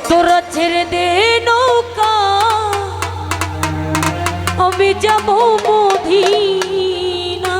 তোরা ছেড়ে দে নৌকা আমি যাব মদিনা।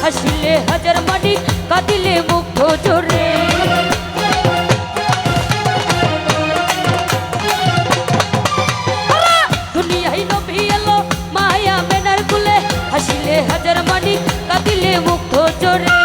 হাসিলে হাজার মাটি কাঁদিলে মুগ্ধ জোরে দুনিয়ায় নবী এলো মায়া মেনার কুলে হাসিলে হাজার মাটি কাঁদিলে মুগ্ধ জোরে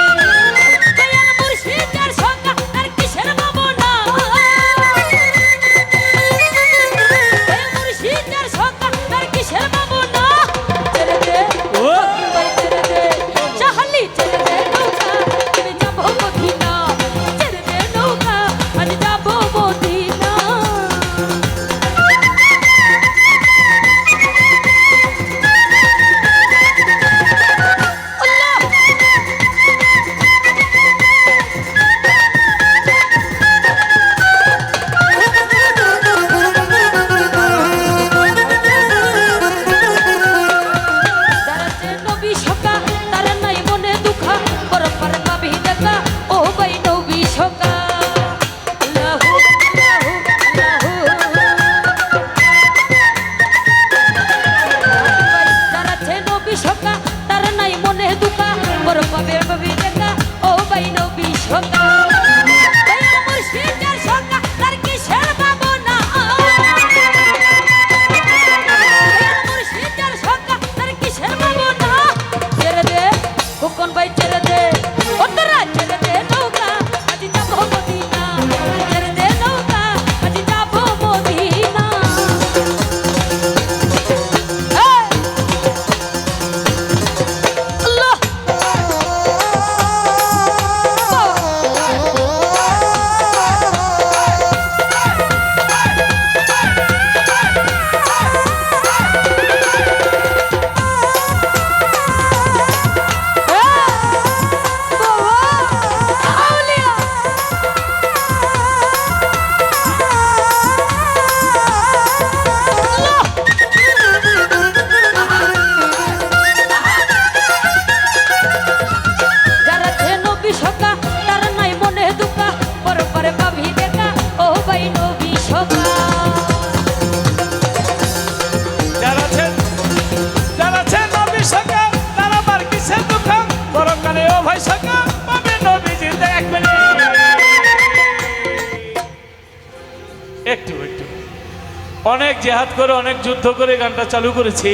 অনেক জেহাদ করে অনেক যুদ্ধ করে গানটা চালু করেছি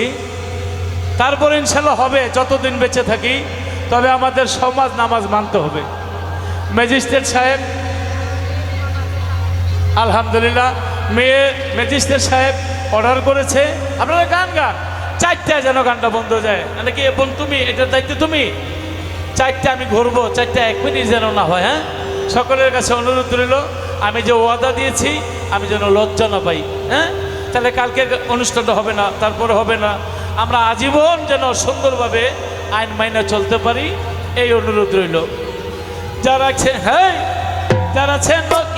তারপর ইনশাআল্লাহ হবে যতদিন বেঁচে থাকি তবে আমাদের সমাজ নামাজ মানতে হবে ম্যাজিস্ট্রেট সাহেব আলহামদুলিল্লাহ মেয়ে ম্যাজিস্ট্রেট সাহেব অর্ডার করেছে আপনারা গান গান চারটায় যেন গানটা বন্ধ যায় মানে কি বোন তুমি এটার দায়িত্ব তুমি চারটা আমি ঘুরবো চারটা 1 মিনিট যেন না হয় হ্যাঁ সকলের কাছে অনুরোধ রইল আমি যে ওয়াদা দিয়েছি আমি যেন লজ্জা না পাই হ্যাঁ তাহলে কালকে অনুষ্ঠানটা হবে না তারপরে হবে না আমরা আজীবন যেন সুন্দরভাবে আইন মাইনা চলতে পারি এই অনুরোধ রইল যারা আছেন হ্যাঁ যারা আছেন কত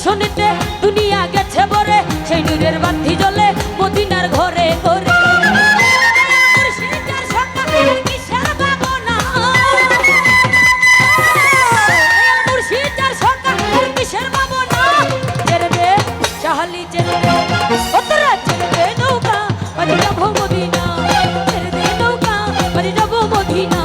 রোশনীতে দুনিয়া গেছে ভরে, সেই নূরের বাতি জ্বলে মদিনার ঘরে ঘরে। মুর্শিদের সঙ্গে কিসের ভাবনা? মুর্শিদের সঙ্গে কিসের ভাবনা? ছেড়ে দে চাহালি ছেড়ে দে, ও তোরা ছেড়ে দে নৌকা, আমি যাবো মদিনা। ছেড়ে দে নৌকা, আমি যাবো মদিনা।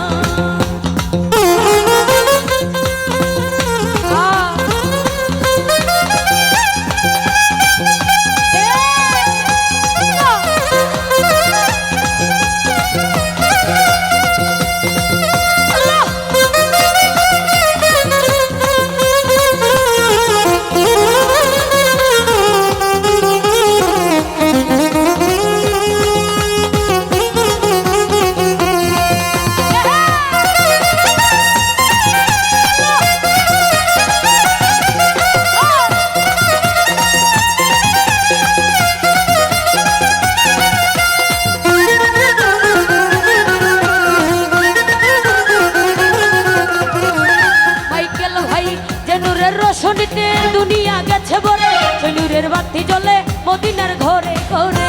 রোশনীতে দুনিয়া গেছে ভরে, সেই নূরের বাতি জ্বলে মদিনার ঘরে ঘরে।